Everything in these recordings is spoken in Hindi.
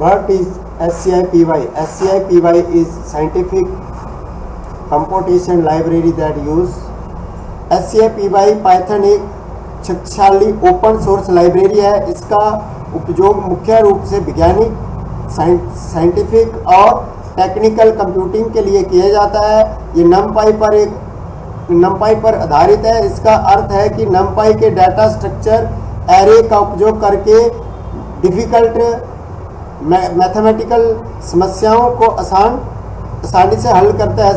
What is SCIPY? SCIPY is scientific computation library that use SCIPY Python एक शक्तिशाली ओपन सोर्स लाइब्रेरी है। इसका उपयोग मुख्य रूप से वैज्ञानिक, साइंटिफिक और टेक्निकल कंप्यूटिंग के लिए किया जाता है। ये नमपाई पर आधारित है। इसका अर्थ है कि नमपाई के डाटा स्ट्रक्चर एरे का उपयोग करके डिफ़िकल्ट मैथमेटिकल समस्याओं को आसानी से हल करता है।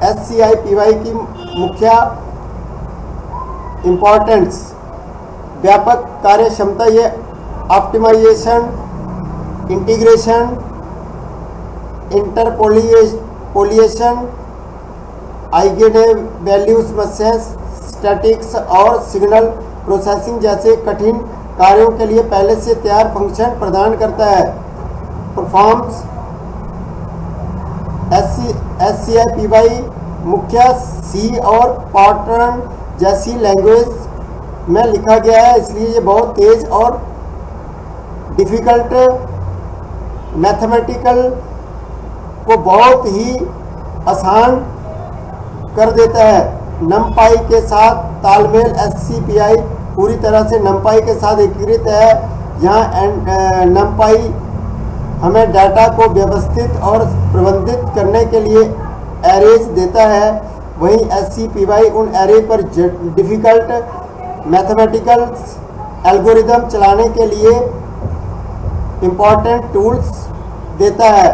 SCIPY की मुख्य इम्पोर्टेंस, व्यापक कार्य क्षमता, ये ऑप्टिमाइजेशन, इंटीग्रेशन, इंटरपोलिएशन, आइगन वैल्यू समस्या, स्टैटिक्स और सिग्नल प्रोसेसिंग जैसे कठिन कार्यों के लिए पहले से तैयार फंक्शन प्रदान करता है। परफॉर्म्स SCIPY मुख्य C और पाइथन जैसी लैंग्वेज में लिखा गया है, इसलिए ये बहुत तेज और डिफ़िकल्ट मैथमेटिकल को बहुत ही आसान कर देता है। नमपाई के साथ तालमेल, SCIPY पूरी तरह से नमपाई के साथ एकीकृत है। यहाँ नमपाई हमें डाटा को व्यवस्थित और प्रबंधित करने के लिए एरेज देता है, वहीं SCIPY उन एरे पर डिफ़िकल्ट मैथमेटिकल एल्गोरिदम चलाने के लिए इम्पॉर्टेंट टूल्स देता है।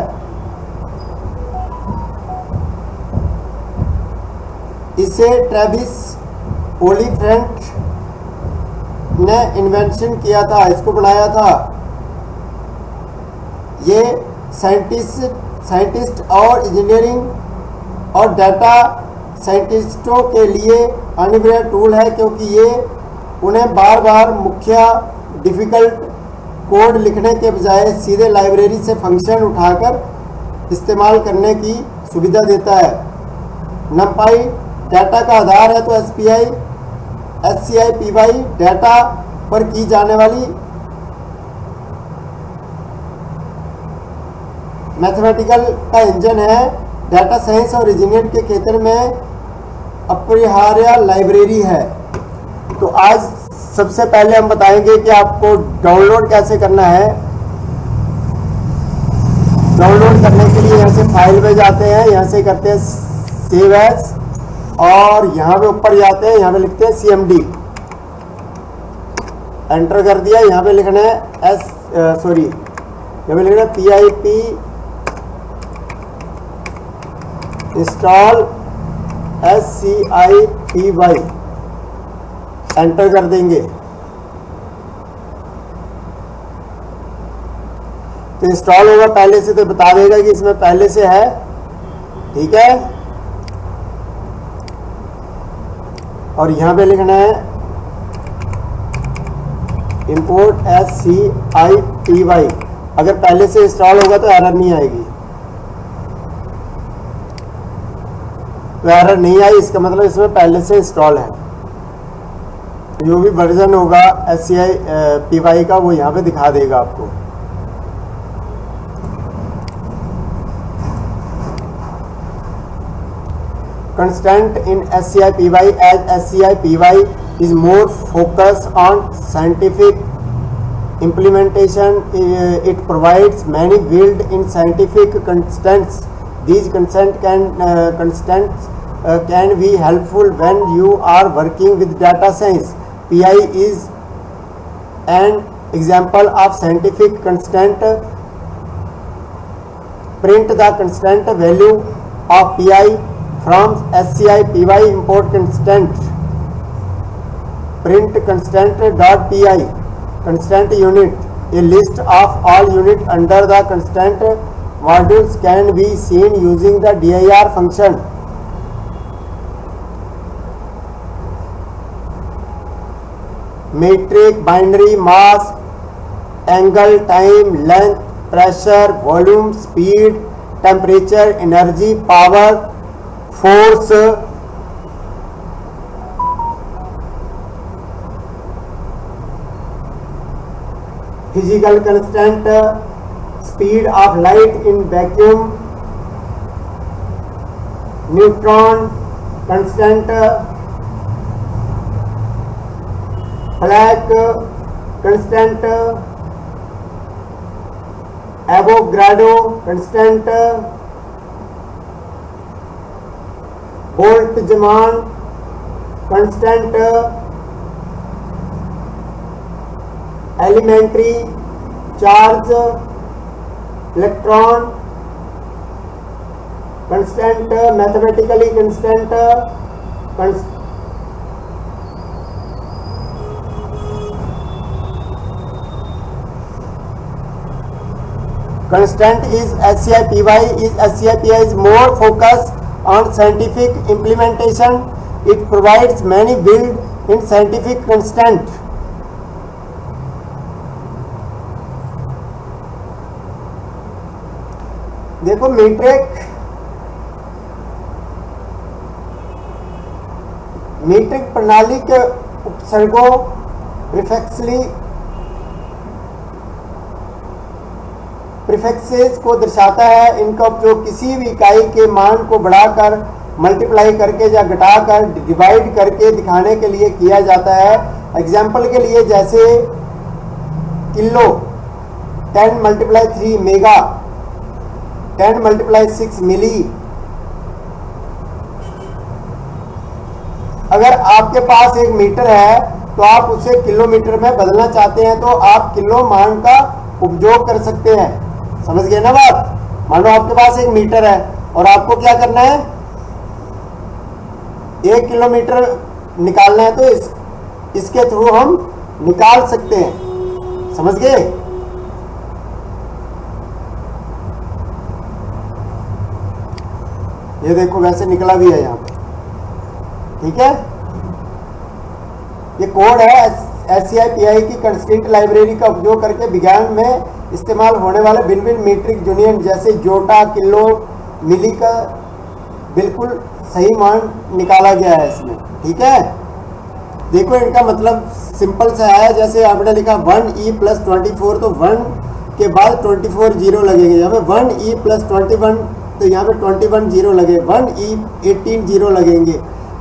इसे ट्रेविस ओलिफेंट ने इन्वेंशन किया था, इसको बनाया था। ये साइंटिस्ट और इंजीनियरिंग और डाटा साइंटिस्टों के लिए अनिवार्य टूल है, क्योंकि ये उन्हें बार बार मुख्य डिफ़िकल्ट कोड लिखने के बजाय सीधे लाइब्रेरी से फंक्शन उठाकर इस्तेमाल करने की सुविधा देता है। नमपाई डाटा का आधार है, तो SCIPY डाटा पर की जाने वाली मैथमेटिकल का इंजन है। डाटा साइंस और इंजीनियर के क्षेत्र में अपरिहार्य लाइब्रेरी है। तो आज सबसे पहले हम बताएंगे कि आपको डाउनलोड कैसे करना है। डाउनलोड करने के लिए यहाँ से फाइल में जाते हैं, यहाँ से करते हैं सेव एज, और यहाँ पे ऊपर जाते हैं, यहाँ पे लिखते हैं CMD, एंटर कर दिया। यहाँ पे लिखना है यहाँ पे लिखना है PIP इंस्टॉल SCIPY, एंटर कर देंगे तो इंस्टॉल होगा। पहले से तो बता देगा कि इसमें पहले से है, ठीक है। और यहाँ पे लिखना है इंपोर्ट SCIPY। अगर पहले से इंस्टॉल होगा तो एरर नहीं आएगी, तो एरर नहीं आई, इसका मतलब इसमें पहले से इंस्टॉल है। जो भी वर्जन होगा SCIPY का वो यहाँ पे दिखा देगा आपको। Constant in SCIPY, as SCIPY is more focused on scientific implementation. It provides many built-in scientific constants. These constants can be helpful when you are working with data science. PI is an example of scientific constant. Print the constant value of PI from SCIPY. Import constant. Print constant.py. Constant unit. A list of all units under the constant modules can be seen using the dir function. Metric, binary, mass, angle, time, length, pressure, volume, speed, temperature, energy, power, force, physical constant, speed of light in vacuum, neutron constant, Planck constant, Avogadro constant, Boltzmann constant, elementary charge electron constant, mathematically constant, constant is SCI-PY. SCI-PY is more focused on scientific implementation. It provides many built in scientific constant. देखो मीट्रिक प्रणाली के उपसर्गों प्रीफिक्सेस को दर्शाता है। इनका उपयोग किसी भी इकाई के मान को बढ़ाकर, मल्टीप्लाई करके या घटाकर, डिवाइड करके दिखाने के लिए किया जाता है। एग्जाम्पल के लिए जैसे किलो 10 × 3 मेगा, 10 × 6 मिली। अगर आपके पास एक मीटर है तो आप उसे किलोमीटर में बदलना चाहते हैं तो आप किलो मान का उपयोग कर सकते हैं। समझ गए ना बात? मानो आपके पास एक मीटर है और आपको क्या करना है, 1 किलोमीटर निकालना है, तो इसके थ्रू हम निकाल सकते हैं। समझ गए? ये देखो वैसे निकला भी है यहाँ पे, ठीक है। ये कोड है SCI-PI की कंस्ट्रेंट लाइब्रेरी का उपयोग करके विज्ञान में इस्तेमाल होने वाले भिन्न भिन्न मीट्रिक यूनियन जैसे जोटा, किलो, मिली का बिल्कुल सही मान निकाला गया है इसमें, ठीक है। देखो इनका मतलब सिंपल सा है। जैसे आपने लिखा 1e + 24, तो 1 के बाद 24 जीरो लगेंगे। यहाँ पे 1e + 21, तो यहाँ पे 21 जीरो लगे, 1e 18 जीरो लगेंगे।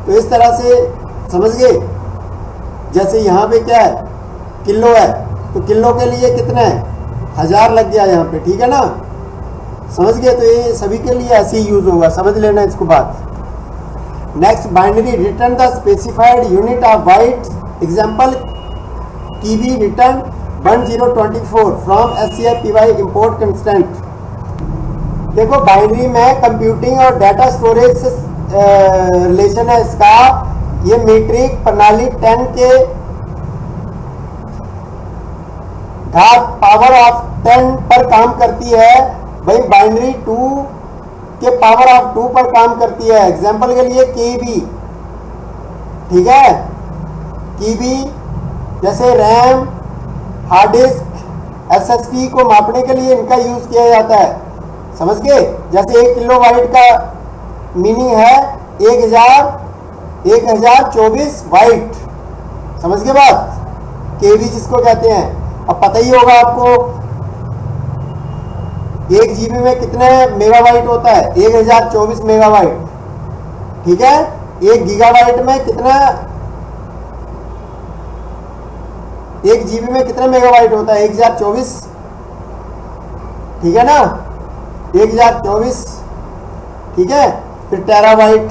तो इस तरह से समझ गए। जैसे यहाँ पे क्या है, किलो है, तो किलो के लिए कितना है, 1000 लग गया यहाँ पे, ठीक है ना। समझ गए? तो ये सभी के लिए ऐसे ही यूज होगा, समझ लेना इसको बात। Next, binary return the specified unit of byte. Example kibi return 1024 from SCI-PY import constant. देखो बाइनरी में कंप्यूटिंग और डाटा स्टोरेज से रिलेशन है इसका। ये मीट्रिक प्रणाली 10 के घात पावर ऑफ 10 पर काम करती है। भाई बाइनरी 2 के पावर ऑफ 2 पर काम करती है। एग्जाम्पल के लिए केबी, ठीक है। केबी जैसे रैम, हार्ड डिस्क, SSD को मापने के लिए इनका यूज किया जाता है। समझ गए? जैसे 1 किलोबाइट का मीनिंग है 1024 बाइट। समझ गए बात? केबी जिसको कहते हैं। अब पता ही होगा आपको 1 GB में कितने मेगाबाइट होता है, 1024 मेगाबाइट, ठीक है। 1 गीगाबाइट में कितना, 1 GB में कितने मेगाबाइट होता है, 1024, ठीक है ना, 1024, ठीक है। फिर टेराबाइट,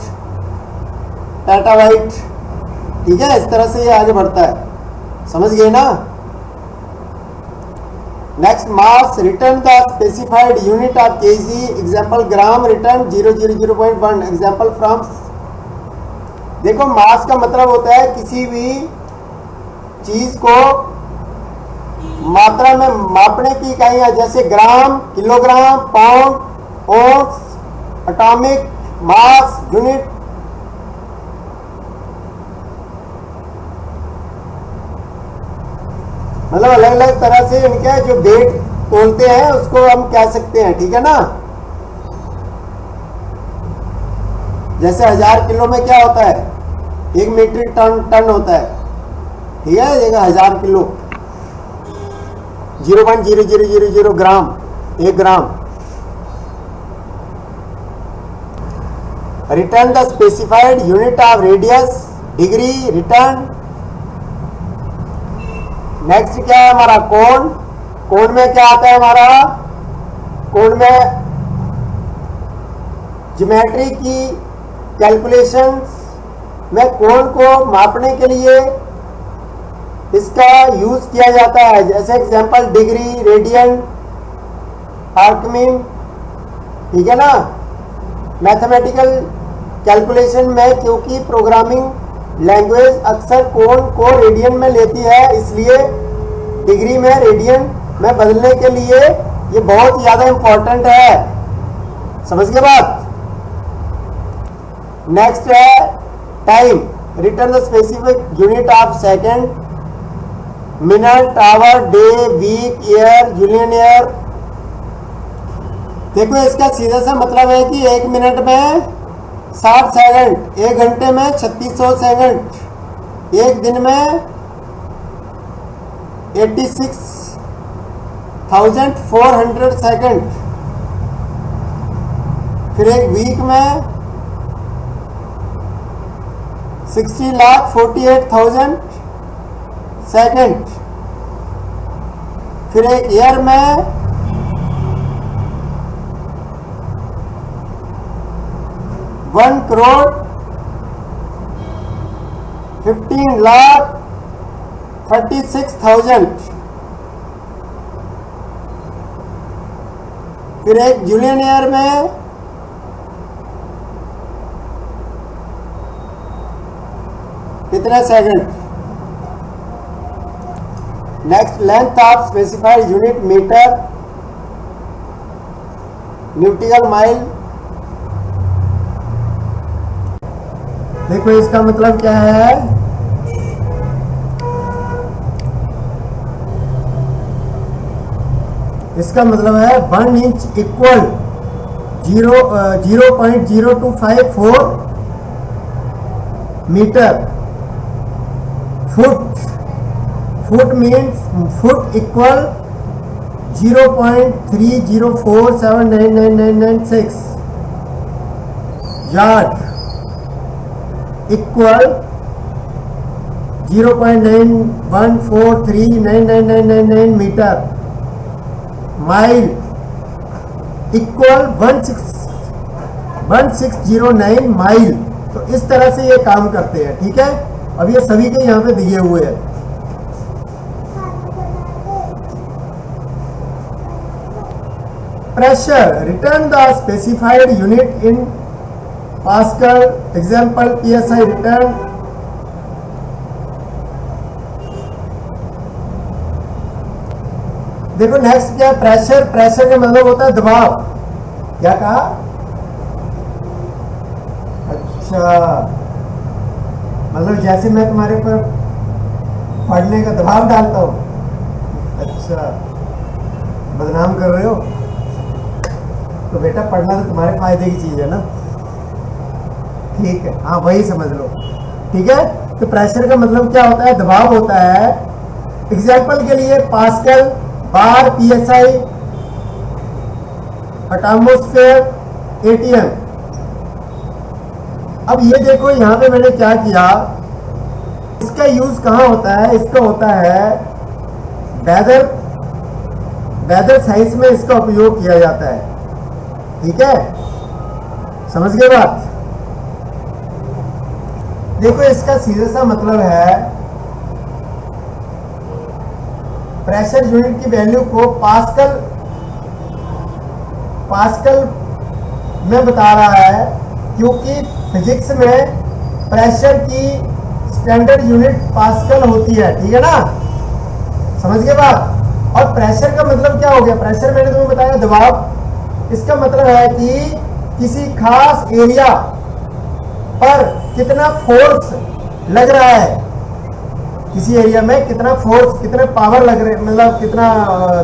पेटाबाइट, ठीक है। इस तरह से ये आगे बढ़ता है। समझ गए ना। Next, mass return the specified unit of KG. Example gram return 000.1। Example from. देखो मास का मतलब होता है किसी भी चीज को मात्रा में मापने की इकाइयां, जैसे ग्राम, किलोग्राम, पाउंड, ओंस, एटॉमिक मास यूनिट। मतलब अलग अलग तरह से इनके जो वेट तोलते हैं उसको हम कह सकते हैं, ठीक है ना। जैसे 1000 किलो में क्या होता है, 1 मीट्रिक टन होता है, ठीक है। 1000 kilo 0.0000 gram, 1 gram. Return the specified unit of radius, degree return. Next क्या है हमारा कोण। कोण में क्या आता है हमारा, कोण में ज्योमेट्री की कैलकुलेशंस में कोण को मापने के लिए इसका यूज किया जाता है। जैसे एग्जांपल डिग्री, रेडियन, आर्कमीन, ठीक है ना। मैथमेटिकल कैलकुलेशन में क्योंकि प्रोग्रामिंग लैंग्वेज अक्सर कोण को रेडियन में लेती है, इसलिए डिग्री में रेडियन में बदलने के लिए ये बहुत ज़्यादा इंपॉर्टेंट है। समझ गए बात। नेक्स्ट है time. Return the specific unit of second, minute, hour, day, week, year, Julian year. देखो इसका सीधा सा मतलब है कि 1 मिनट में 60 सेकंड, 1 घंटे में 3600 सेकंड, 1 दिन में 86,400 सेकंड, फिर 1 वीक में 60,48,000 सेकंड, फिर 1 ईयर में 1,15,36,000, फिर 1 जूलियन ईयर में कितने second. Next length of specified unit metre, nautical mile. देखो इसका मतलब क्या है, इसका मतलब है 1 inch equal 0.0254 metre. Foot means foot equal 0.3047999996। Yard equal 0.9143999999 metre. Mile equal 1609 mile. तो इस तरह से ये काम करते हैं, ठीक है। अब ये सभी के यहाँ पे दिए हुए हैं। Pressure. Return the specified unit in pascal. Example PSI return. देखो नेक्स्ट क्या है, प्रेशर। प्रेशर का मतलब होता है दबाव। क्या कहा, अच्छा मतलब जैसे मैं तुम्हारे ऊपर पढ़ने का दबाव डालता हूँ। अच्छा बदनाम कर रहे हो, तो बेटा पढ़ना तो तुम्हारे फायदे की चीज है ना, ठीक है। हाँ वही समझ लो, ठीक है। तो प्रेशर का मतलब क्या होता है, दबाव होता है। एग्जाम्पल के लिए पास्कल, बार, पीएसआई, एटमॉस्फेयर, एटीएम। अब ये देखो यहाँ पे मैंने क्या किया, इसका यूज कहाँ होता है, इसका होता है वेदर साइंस में इसका उपयोग किया जाता है, ठीक है। समझ गए बात। देखो इसका सीधा सा मतलब है, प्रेशर यूनिट की वैल्यू को पास्कल में बता रहा है, क्योंकि फिजिक्स में प्रेशर की स्टैंडर्ड यूनिट पास्कल होती है, ठीक है ना। समझ गए बात। और प्रेशर का मतलब क्या हो गया, प्रेशर मैंने तुम्हें बताया दबाव। इसका मतलब है कि किसी खास एरिया पर कितना फोर्स लग रहा है, किसी एरिया में कितना फोर्स, कितना पावर लग रहा है, मतलब कितना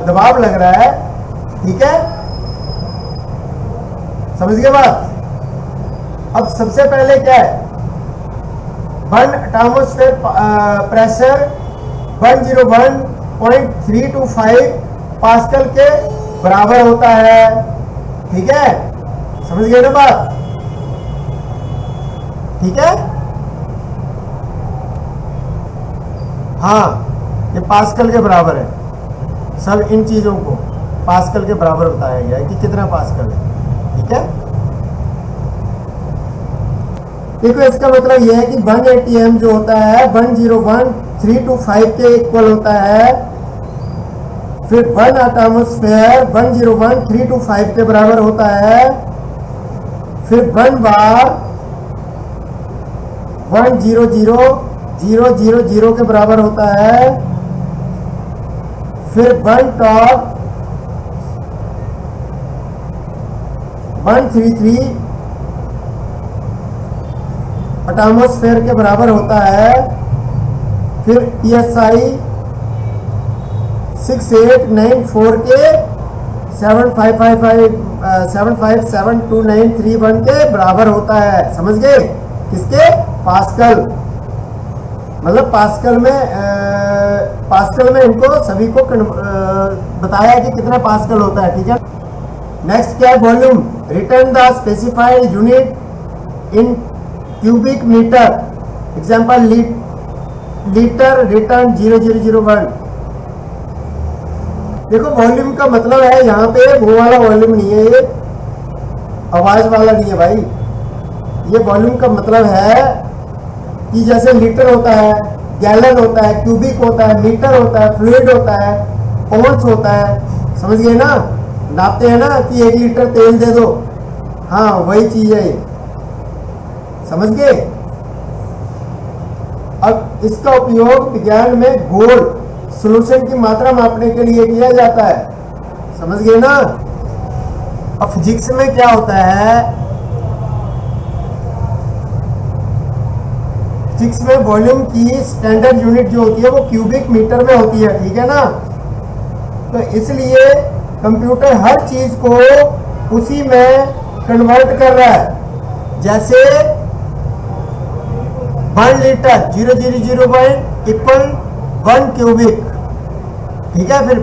दबाव लग रहा है, ठीक है। समझ गए बात। अब सबसे पहले क्या है, 1 एटमॉस्फेयर प्रेशर 101.325 पास्कल के बराबर होता है। ठीक है, समझ गए ना बात? ठीक है, हाँ, ये पास्कल के बराबर है। सब इन चीजों को पास्कल के बराबर बताया गया है कि कितना पास्कल है। ठीक है, देखो इसका मतलब यह है कि 1 ATM जो होता है 101,325 के इक्वल होता है। फिर 1 एटमॉस्फेयर 101,325 के बराबर होता है। फिर 1 बार 100,000 के बराबर होता है। फिर 1 टॉप 133 एटमॉस्फेयर के बराबर होता है। फिर PSI 6894 के 7572931 के बराबर होता है। समझ गए? किसके? पास्कल। मतलब पास्कल में इनको सभी को बताया कि कितना पास्कल होता है। ठीक है, नेक्स्ट क्या है? Volume. Return the specified unit in cubic metre. Example litre return 0001। देखो वॉल्यूम का मतलब है यहाँ पे वो वाला वॉल्यूम नहीं है, ये आवाज वाला नहीं है भाई। ये वॉल्यूम का मतलब है कि जैसे लीटर होता है, गैलन होता है, क्यूबिक होता है, मीटर होता है, फ्लूइड होता है, ओंस होता है। समझ गए ना? नापते हैं ना कि 1 लीटर तेल दे दो, हाँ वही चीज है ये। समझ गए? अब इसका उपयोग विज्ञान में घोल सॉल्यूशन की मात्रा मापने के लिए किया जाता है। समझ गए ना? अब फिजिक्स में क्या होता है? फिजिक्स में वॉल्यूम की स्टैंडर्ड यूनिट जो होती है वो क्यूबिक मीटर में होती है। ठीक है ना? तो इसलिए कंप्यूटर हर चीज को उसी में कन्वर्ट कर रहा है। जैसे 1 लीटर 0001 इक्वल 1 क्यूबिक। ठीक है, फिर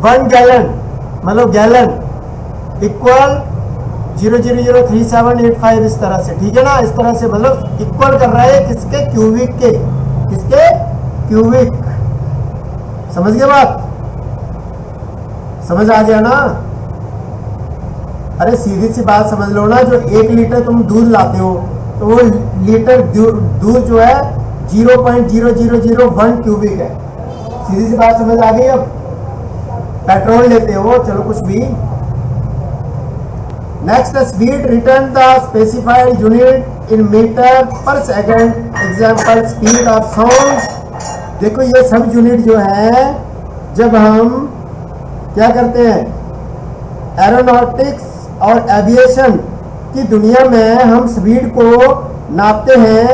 1 गैलन मतलब गैलन इक्वल 0003785 इस तरह से। ठीक है ना? इस तरह से मतलब इक्वल कर रहा है किसके? क्यूबिक के। किसके? क्यूबिक। समझ गए बात? समझ आ गया ना? अरे सीधी सी बात समझ लो ना, जो 1 लीटर तुम दूध लाते हो तो वो लीटर दूध जो है 0.0001 क्यूबिक है। सीधी सी बात समझ आ गई? अब पेट्रोल लेते हो, चलो कुछ भी। Next, speed return the specified unit in metre per second. Example speed of sound. देखो ये सब यूनिट जो है जब हम क्या करते हैं एरोनॉटिक्स और एविएशन की दुनिया में हम स्पीड को नापते हैं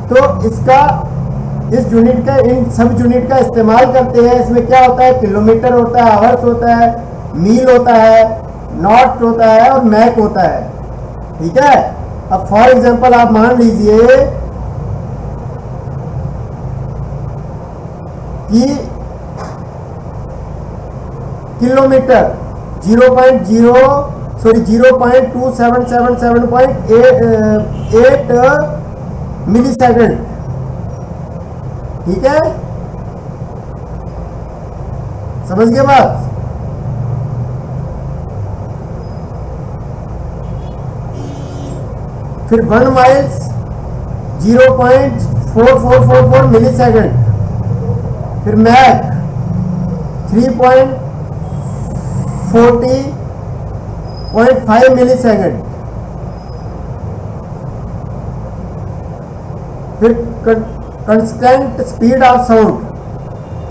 तो इस यूनिट का इन सब यूनिट का इस्तेमाल करते हैं। इसमें क्या होता है? किलोमीटर होता है, आवर्स होता है, मील होता है, नॉट होता है और मैक होता है। ठीक है, अब फॉर एग्जांपल आप मान लीजिए कि किलोमीटर 0.2777.8 मिली सेकेंड। ठीक है, समझ गए बात? फिर 1 माइल्स 0.4444 मिली सेकेंड। फिर मैक 3.40.5 मिली सेकेंड। फिर constant speed of sound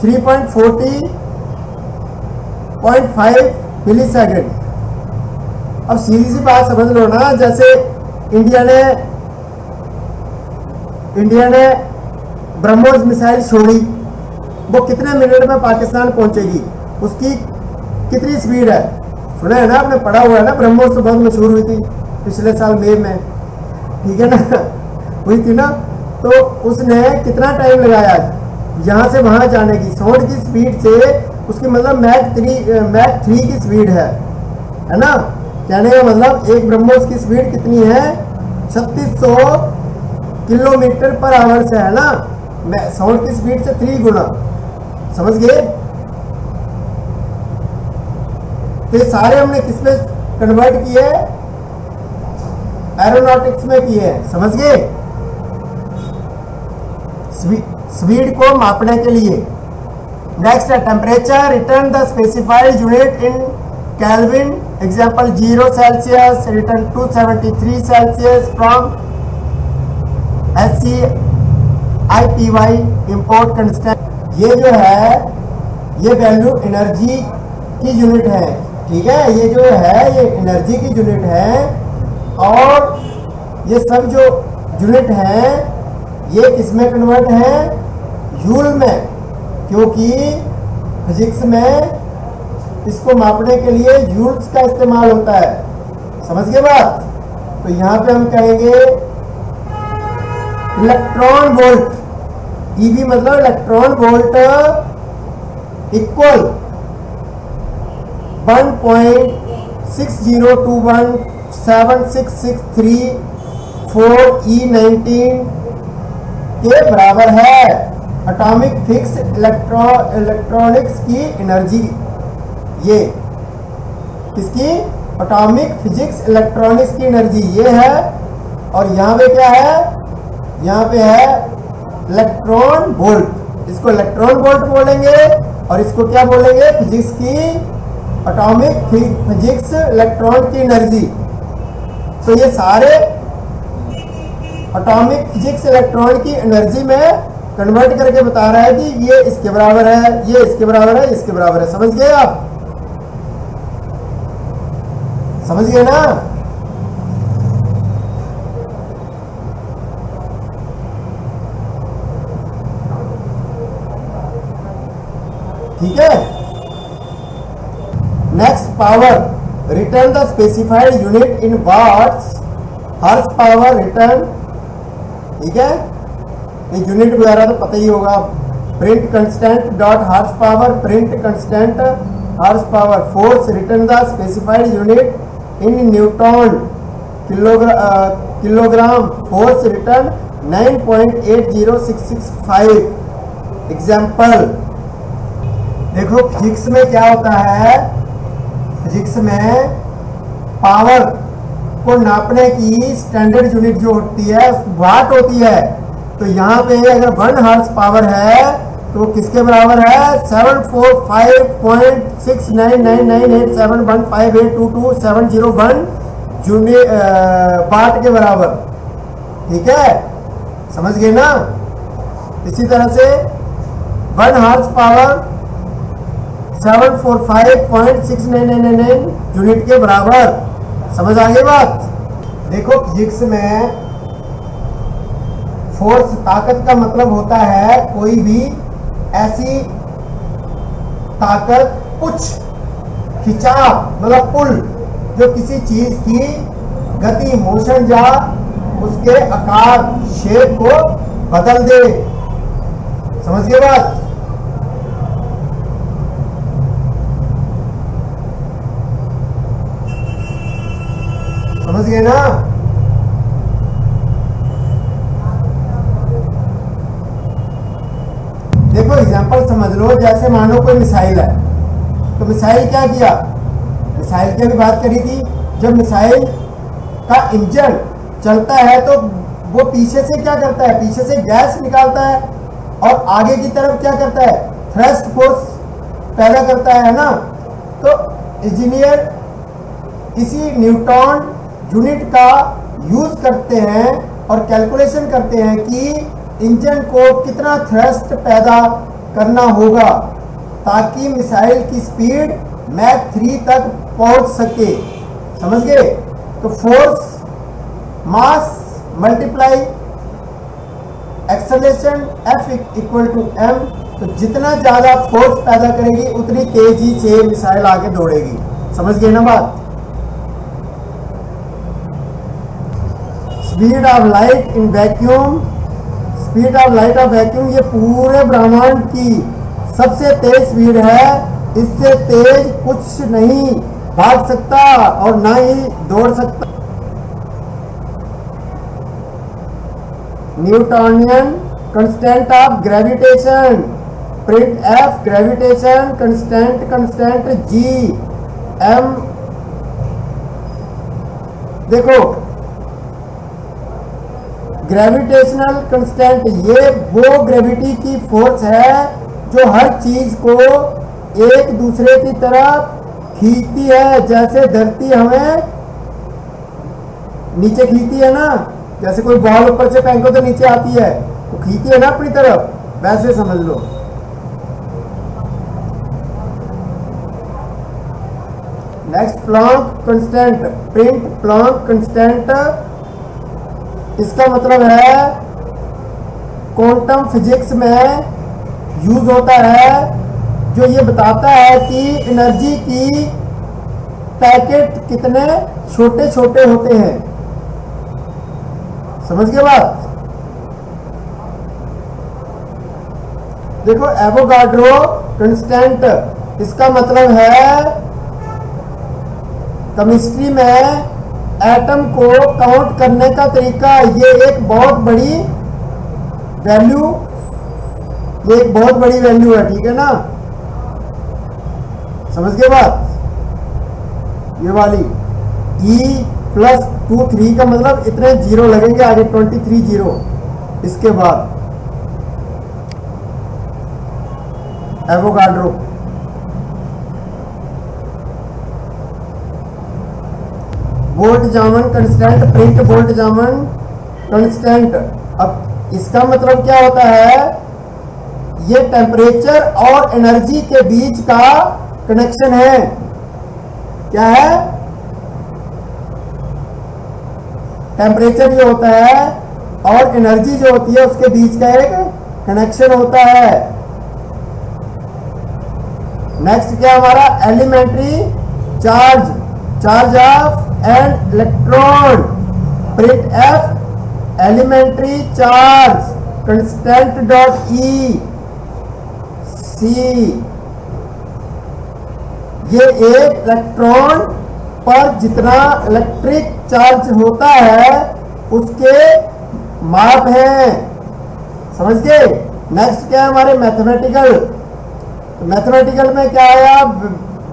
3.40.5 millisecond. अब सीधी सी बात समझ लो ना, जैसे इंडिया ने ब्रह्मोस मिसाइल छोड़ी, वो कितने मिनट में पाकिस्तान पहुंचेगी? उसकी कितनी स्पीड है? सुना है ना, आपने पढ़ा हुआ है ना। ब्रह्मोस तो बहुत मशहूर हुई थी पिछले साल मई में। ठीक है ना? हुई थी ना? तो उसने कितना टाइम लगाया यहाँ से वहां जाने की? साउंड की स्पीड से उसकी मतलब मैक 3 की स्पीड है ना। कहने का मतलब एक ब्रह्मोस की स्पीड कितनी है, 3600 किलोमीटर पर आवर से, है ना। साउंड की स्पीड से 3 गुना, समझ गए। तो ये सारे हमने किस में कन्वर्ट किए, एरोनॉटिक्स में किए, समझ गए। स्पीड को मापने के लिए। नेक्स्ट है temperature, return the specified unit in kelvin, example 0 Celsius, return 273 Celsius from SCIPY import constant. ये जो है ये वैल्यू एनर्जी की यूनिट है, ठीक है। ये जो है ये एनर्जी की यूनिट है, और ये सब जो यूनिट है ये किस में कन्वर्ट है, जूल में, क्योंकि फिजिक्स में इसको मापने के लिए जूल्स का इस्तेमाल होता है, समझ गए बात। तो यहां पे हम कहेंगे इलेक्ट्रॉन वोल्ट, ईवी मतलब इलेक्ट्रॉन वोल्ट इक्वल 1.60217663 के बराबर है एटॉमिक फिक्स इलेक्ट्रॉनिक्स की एनर्जी। ये किसकी, एटॉमिक फिजिक्स इलेक्ट्रॉनिक्स की एनर्जी ये है। और यहाँ पे क्या है, यहाँ पे है इलेक्ट्रॉन वोल्ट, इसको इलेक्ट्रॉन वोल्ट बोलेंगे, और इसको क्या बोलेंगे, फिजिक्स की एटॉमिक फिजिक्स इलेक्ट्रॉन की एनर्जी। तो ये सारे एटॉमिक फिजिक्स इलेक्ट्रॉन की एनर्जी में कन्वर्ट करके बता रहा है कि ये इसके बराबर है, ये इसके बराबर है, इसके बराबर है, समझ गए आप, समझ गए ना। ठीक है। Next power, return the specified unit in watts, horsepower return, ठीक है। ये यूनिट वगैरह तो पता ही होगा। Print constant dot horsepower, print constant horsepower, force return the specified unit in newton kilogram, force return 9.80665। Example देखो, फिजिक्स में क्या होता है, फिजिक्स में पावर को नापने की स्टैंडर्ड यूनिट जो होती है वाट होती है। तो यहाँ पे अगर 1 हॉर्स पावर है तो किसके बराबर है, 745.69998715822701 वाट के बराबर, ठीक है, समझ गए ना। इसी तरह से 1 हॉर्स पावर 745.6999 यूनिट के बराबर, समझ आ गई बात। देखो फिजिक्स में फोर्स, ताकत का मतलब होता है कोई भी ऐसी ताकत, कुछ खिंचाव मतलब पुल, जो किसी चीज की गति, मोशन या उसके आकार, शेप को बदल दे, समझ गए बात। समझ गए ना। देखो एग्जांपल समझ लो, जैसे मान लो कोई मिसाइल है, तो मिसाइल क्या किया, मिसाइल की भी बात करी थी। जब मिसाइल का इंजन चलता है तो वो पीछे से क्या करता है, पीछे से गैस निकालता है, और आगे की तरफ क्या करता है, थ्रस्ट फोर्स पैदा करता है ना। तो इंजीनियर इसी न्यूटन यूनिट का यूज करते हैं और कैलकुलेशन करते हैं कि इंजन को कितना थ्रस्ट पैदा करना होगा ताकि मिसाइल की स्पीड मैक 3 तक पहुंच सके, समझ गए। तो force mass multiply acceleration F equal to m, तो जितना ज्यादा फोर्स पैदा करेगी उतनी तेजी से मिसाइल आगे दौड़ेगी, समझ गए ना बात। Speed of light in vacuum, speed of light of vacuum ये पूरे ब्रह्मांड की सबसे तेज स्पीड है इससे तेज कुछ नहीं भाग सकता और ना ही दौड़ सकता। Newtonian constant of gravitation, print F gravitation constant G M. देखो ग्रेविटेशनल कांस्टेंट ये वो ग्रेविटी की फोर्स है जो हर चीज को एक दूसरे की तरफ खींचती है। जैसे धरती हमें नीचे खींचती है ना, जैसे कोई बॉल ऊपर से फेंको तो नीचे आती है, तो खींचती है ना अपनी तरफ, वैसे समझ लो। Next Planck constant, print Planck constant, इसका मतलब है क्वांटम फिजिक्स में यूज होता है, जो ये बताता है कि एनर्जी की पैकेट कितने छोटे छोटे होते हैं। समझ गए बात? देखो एवोगाड्रो कांस्टेंट, इसका मतलब है केमिस्ट्री में एटम को काउंट करने का तरीका। ये एक बहुत बड़ी वैल्यू, ये एक बहुत बड़ी वैल्यू है, ठीक है ना? समझ गए बात? ये वाली E+23 का मतलब इतने जीरो लगेंगे आगे, 23 जीरो इसके बाद। Avogadro Boltzmann constant, print Boltzmann constant. अब इसका मतलब क्या होता है? ये टेम्परेचर और एनर्जी के बीच का कनेक्शन है। क्या है? टेम्परेचर जो होता है और एनर्जी जो होती है उसके बीच का एक कनेक्शन होता है। नेक्स्ट क्या हमारा? Elementary charge, charge of and electron, print F elementary charge constant dot E C. ये एक इलेक्ट्रॉन पर जितना इलेक्ट्रिक चार्ज होता है उसके माप हैं। समझ गए? नेक्स्ट क्या है हमारे? मैथमेटिकल। मैथमेटिकल में क्या आया?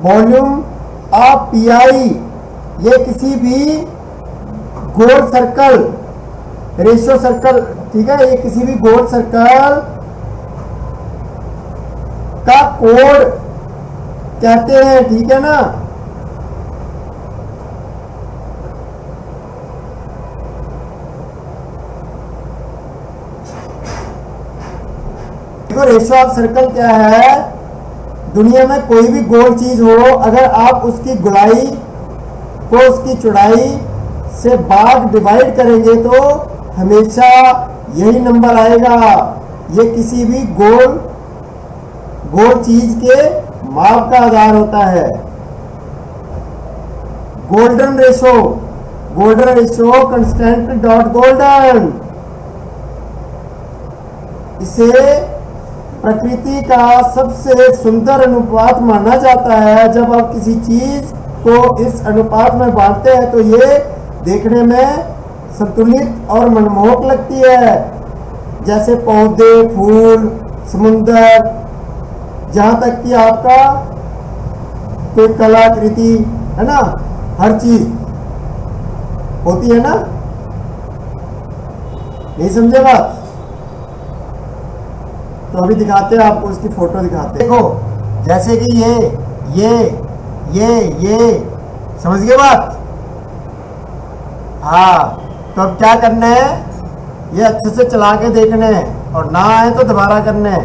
Volume of pi. ये किसी भी गोल सर्कल, रेशियो सर्कल, ठीक है, ये किसी भी गोल सर्कल का कोड कहते हैं, ठीक है ना? देखो रेशियो ऑफ सर्कल क्या है? दुनिया में कोई भी गोल चीज हो, अगर आप उसकी गोलाई को उसकी चौड़ाई से भाग डिवाइड करेंगे तो हमेशा यही नंबर आएगा। ये किसी भी गोल चीज के माप का आधार होता है। Golden ratio constant dot golden. इसे प्रकृति का सबसे सुंदर अनुपात माना जाता है। जब आप किसी चीज को इस अनुपात में बांटते हैं तो ये देखने में संतुलित और मनमोहक लगती है। जैसे पौधे, फूल, समुंदर, जहां तक कि आपका कोई कलाकृति है ना, हर चीज होती है ना। नहीं समझे बात? तो अभी दिखाते हैं आपको, उसकी फोटो दिखाते हैं। देखो जैसे कि ये समझ गए बात? हाँ, तो अब क्या करना है? ये अच्छे से चला के देखना है और ना आए तो दोबारा करना है।